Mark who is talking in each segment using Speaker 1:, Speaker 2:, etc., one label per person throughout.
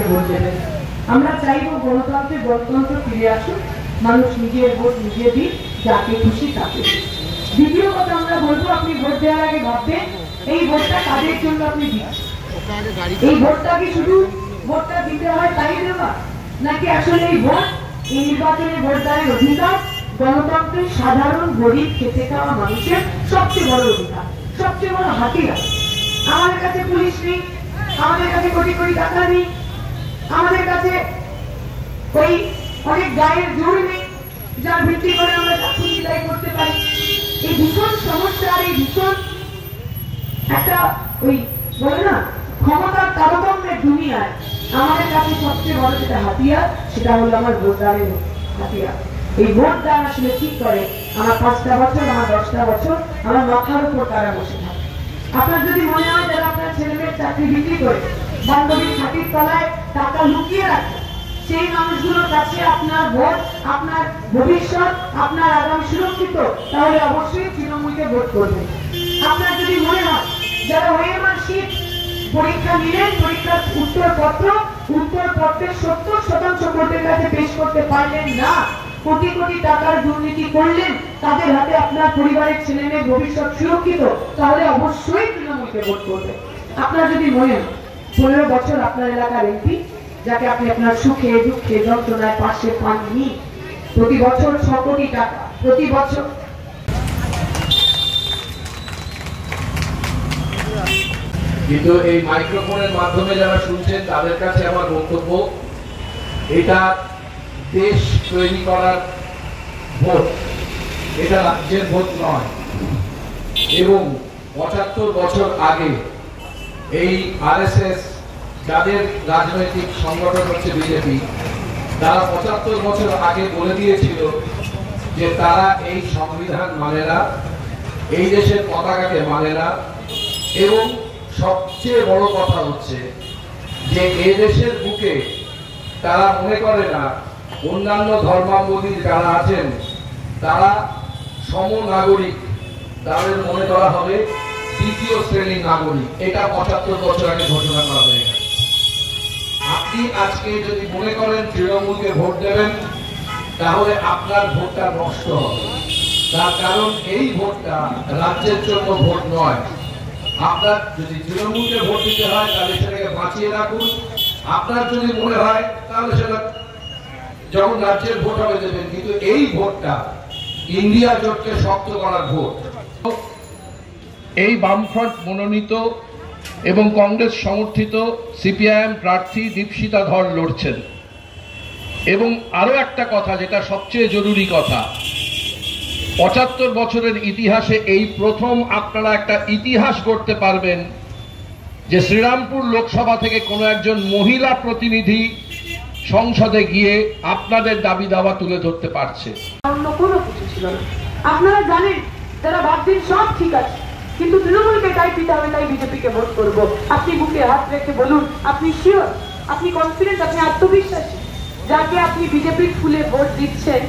Speaker 1: Vote দেবেন। আমরা চাইবো গণতন্ত্র ফিরে আসুক, মানুষ নিজের ভোট নিজে দিক, যাকে খুশি তাকে। দ্বিতীয় কথা আমরা বলবো, আপনি ভোট দেওয়ার আগে ভাববেন এই ভোটটা কাদের জন্য আপনি দিচ্ছেন। এই ভোটটা কি শুধু ভোটটা দিতে হয় তাই দেওয়া, নাকি আসলে এই ভোট, এই নির্বাচনে ভোটদানের অধিকার গণতন্ত্রের সাধারণ গরিব খেতে খাওয়া মানুষের সবচেয়ে বড় অধিকার, সবচেয়ে বড় হাতিয়ার। আমাদের কাছে পুলিশ নেই, আমাদের কাছে কোটি কোটি টাকা নেই, আমাদের কাছে ওই অনেক গায়ের জোর নেই যার ভিত্তি করে আমরা খুশি তাই করতে পারি। এই ভীষণ সমস্যা, এই ভীষণ একটা ওই বলে না ক্ষমতার তারতম্যের দুনিয়ায় আমাদের কাছে সবচেয়ে বড় যেটা হাতিয়ার, সেটা হলো আমার ভোটদানের হাতিয়ার। এই ভোটদান আসলে ঠিক করে আমার 5টা বছর, আমার 10টা বছর আমার মাথার উপর তারা বসে থাকে। আপনার যদি মনে হয় যারা আপনার ছেলেমেয়ের চাকরি বিক্রি করে বান্ধবীর ছাতির তলায় টাকা লুকিয়ে রাখে, সেই মানুষগুলোর কাছে আপনার ভোট, আপনার ভবিষ্যৎ, আপনার আগামী সুরক্ষিত, তাহলে অবশ্যই তৃণমূলকে ভোট করবেন। আপনার যদি মনে হয় যারা ওএমআর শীট পরীক্ষা নিলেন, পরীক্ষার উত্তরপত্রের 70% ভোটের কাছে পেশ করতে পারলেন না, কোটি কোটি টাকার দুর্নীতি করলেন, তাদের হাতে আপনার পরিবারের ছেলে মেয়ে ভবিষ্যৎ সুরক্ষিত, তাহলে অবশ্যই তৃণমূলকে ভোট করবেন। আপনার যদি মনে হয় 15 বছর আপনার এলাকার এমপি, যাকে আপনি আপনার সুখে দুঃখে যন্ত্রণায় পাশে পাননি, প্রতি বছর 6 কোটি টাকা প্রতি বছর।
Speaker 2: কিন্তু এই মাইক্রোফোনের মাধ্যমে যারা শুনছেন তাদের কাছে আমার বক্তব্য, এটা দেশ তৈরি করার ভোট, এটা রাজ্যের ভোট নয়। এবং 75 বছর আগে এই আরএসএস, যাদের রাজনৈতিক সংগঠন হচ্ছে বিজেপি, তারা 75 বছর আগে বলে দিয়েছিল যে তারা এই সংবিধান মানে না, এই দেশের পতাকাকে মানে না, এবং সবচেয়ে বড় কথা হচ্ছে যে এই দেশের বুকে তারা মনে করে না অন্যান্য ধর্মাবলম্বী যারা আছেন তারা সমনাগরিক, তাদের মনে করা হবে দ্বিতীয় শ্রেণীর নাগরিক। এটা 75 বছর আগে ঘোষণা করা হয়ে গেছে। আপনি আজকে যদি মনে করেন তৃণমূলকে ভোট দেবেন, তাহলে আপনার ভোটটা নষ্ট হবে। তার কারণ এই ভোটটা রাজ্যের জন্য ভোট নয়। আপনার যদি তৃণমূলকে ভোট দিতে হয় তাহলে সেটাকে বাঁচিয়ে রাখুন। আপনার যদি মনে হয় তাহলে সেটা যখন রাজ্যের ভোট হবে দেবেন, কিন্তু এই ভোটটা ইন্ডিয়া জোটকে শক্ত করার ভোট। এই বামফ্রন্ট মনোনীত এবং কংগ্রেস সমর্থিত সিপিআইএম প্রার্থী দীপশিতা ধর লড়ছেন। এবং আরো একটা কথা, যেটা সবচেয়ে জরুরি কথা, 75 বছরের ইতিহাসে এই প্রথম আপনারা একটা ইতিহাস গড়তে পারবেন যে শ্রীরামপুর লোকসভা থেকে কোনো একজন মহিলা প্রতিনিধি সংসদে গিয়ে আপনাদের দাবি দাওয়া তুলে ধরতে পারছে।
Speaker 1: অন্য কোনো কিছু ছিল না। আপনারা জানেন যারা ভাবছেন সব ঠিক আছে, কিন্তু তৃণমূলকে তাই দিতে হবে, তাই বিজেপিকে ভোট করবো। আপনি বুকে হাত রেখে বলুন, আপনি শিওর, আপনি কনফিডেন্ট, আপনি আত্মবিশ্বাসী, যাকে আপনি বিজেপির ফুলে ভোট দিচ্ছেন,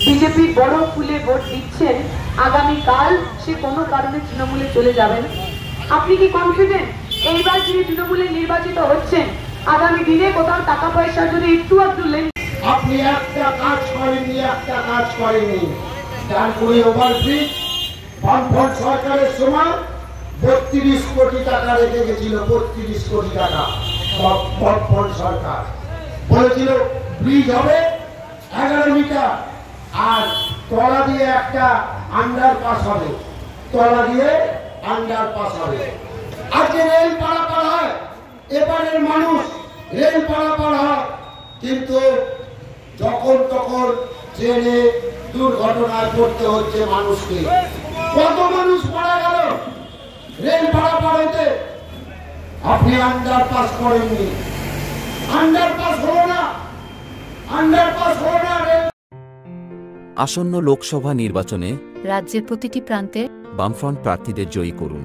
Speaker 1: বিজেপির বড় ফুলে ভোট দিচ্ছেন, আগামীকাল সে কোনো কারণে তৃণমূলে চলে যাবেন। আপনি কি কনফিডেন্ট এইবার যিনি তৃণমূলে নির্বাচিত হচ্ছেন, আগামী দিনে কোথাও টাকা পয়সা যদি একটু আধটু লেন?
Speaker 3: আপনি একটা কাজ করেননি, ডানকুনি ওভারব্রিজ বামফ্রন্ট সরকারের সময় 32 কোটি টাকা রেখে গেছিল, 32 কোটি টাকা। বামফ্রন্ট সরকার বলেছিল ব্রিজ হবে 11 মিটার, আর তলা দিয়ে একটা আন্ডারপাস হবে, তলা দিয়ে আন্ডারপাস হবে। আজকে রেল পারাপার হয়, এপারের মানুষ রেল পারাপার হয়, কিন্তু যখন তখন ট্রেনে দুর্ঘটনায় পড়তে হচ্ছে মানুষকে। কত মানুষ মারা গেল রেল পারাপার হতে। আপনি আন্ডারপাস করেননি, আন্ডারপাস হলো না।
Speaker 4: আসন্ন লোকসভা নির্বাচনে
Speaker 5: রাজ্যের প্রতিটি প্রান্তে
Speaker 4: বামফ্রন্ট প্রার্থীদের জয়ী করুন।